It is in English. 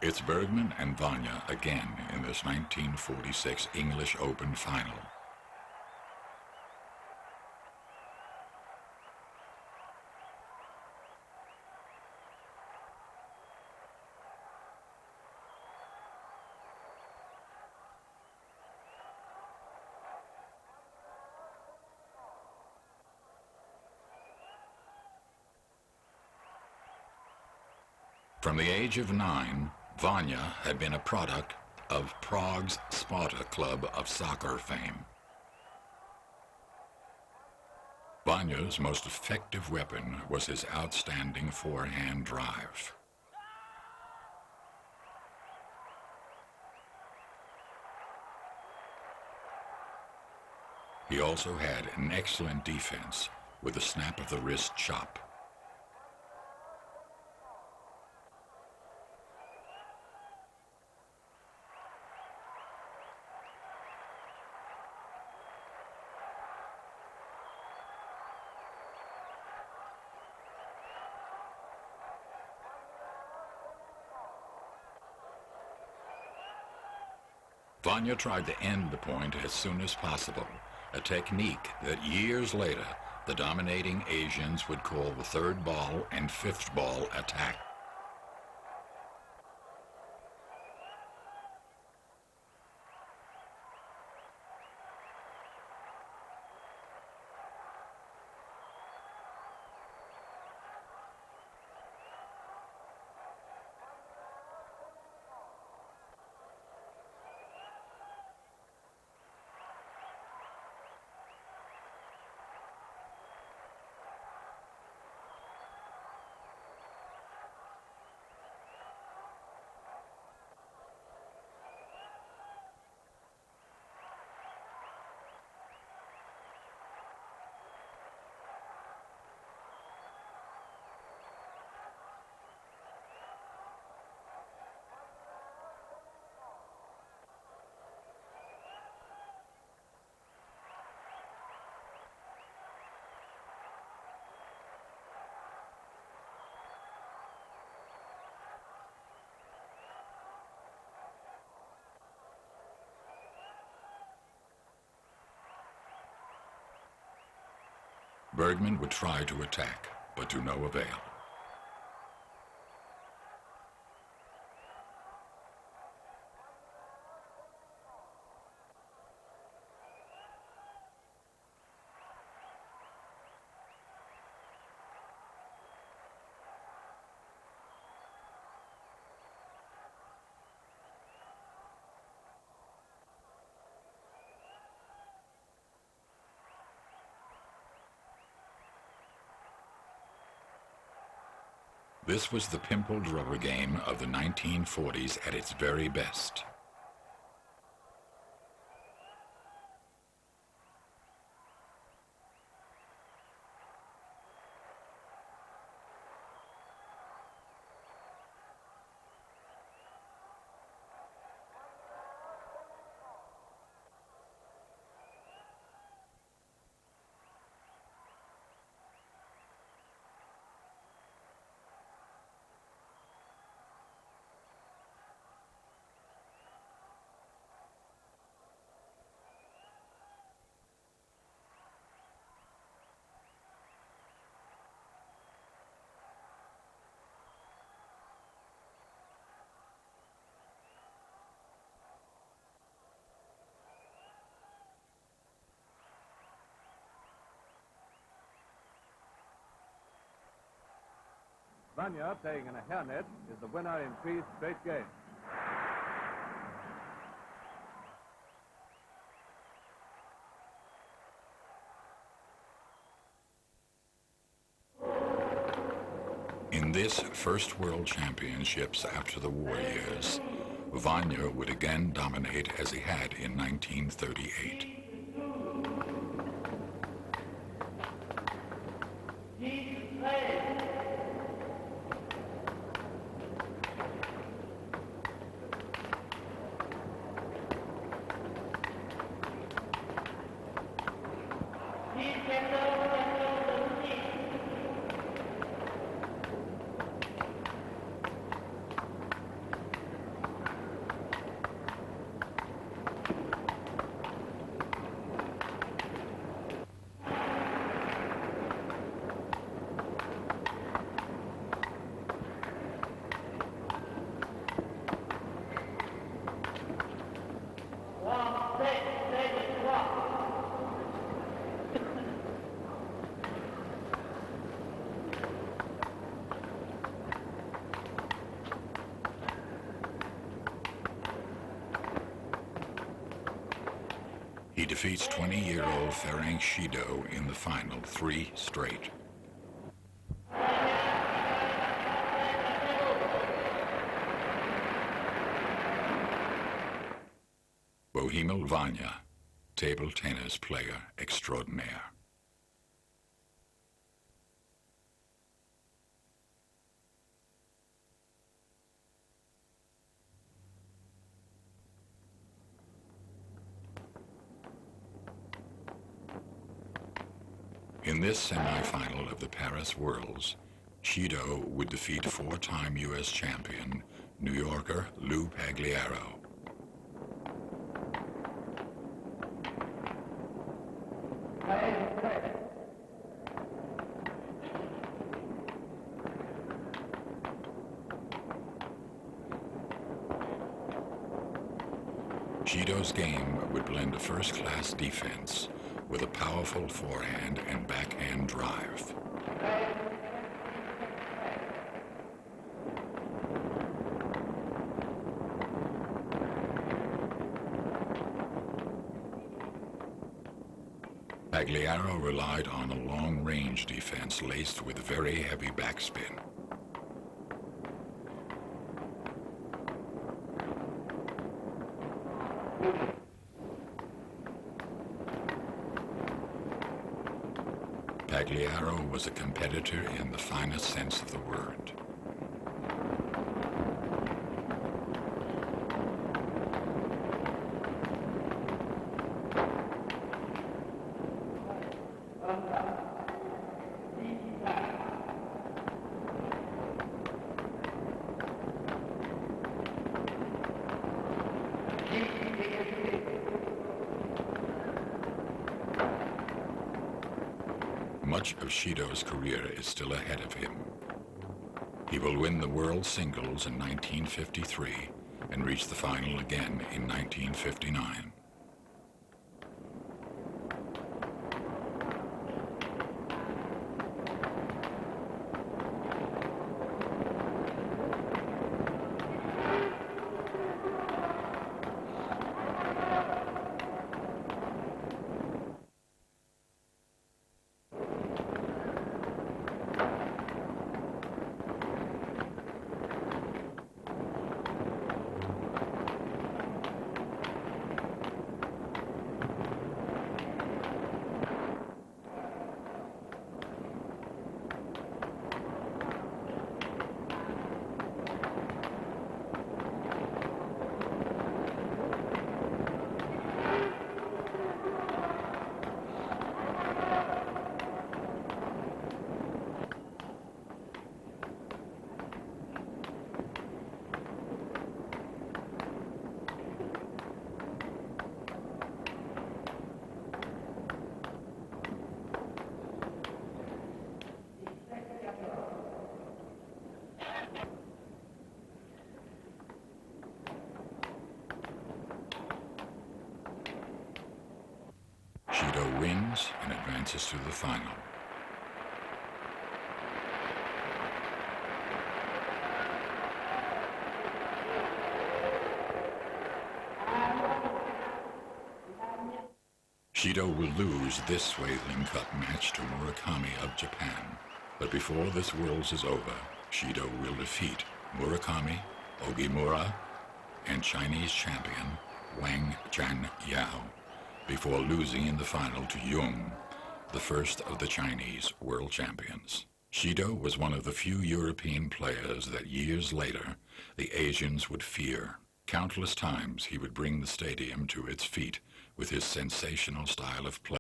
It's Bergman and Vanya again in this 1946 English Open final. From the age of 9, Vanya had been a product of Prague's Sparta Club of soccer fame. Vanya's most effective weapon was his outstanding forehand drive. He also had an excellent defense with a snap of the wrist chop. Vanya tried to end the point as soon as possible, a technique that years later the dominating Asians would call the third ball and fifth ball attack. Bergman would try to attack, but to no avail. This was the pimpled rubber game of the 1940s at its very best. Vanya, playing in a hairnet, is the winner in 3 straight games. In this first World Championships after the war years, Vanya would again dominate as he had in 1938. defeats 20-year-old Ferang Shido in the final 3 straight. Bohumil Vanya, table tennis player extraordinaire. In this semi-final of the Paris Worlds, Shido would defeat 4-time U.S. champion, New Yorker Lou Pagliaro. Shido's game would blend a first-class defense with a powerful forehand and backhand drive. Pagliaro relied on a long-range defense laced with very heavy backspin. Pagliaro was a competitor in the finest sense of the word. Much of Shido's career is still ahead of him. He will win the World Singles in 1953 and reach the final again in 1959. Shido wins and advances to the final. Shido will lose this Swaithling Cup match to Murakami of Japan. But before this Worlds is over, Shido will defeat Murakami, Ogimura, and Chinese champion Wang Jianyao before losing in the final to Jung, the first of the Chinese world champions. Shido was one of the few European players that years later the Asians would fear. Countless times he would bring the stadium to its feet with his sensational style of play.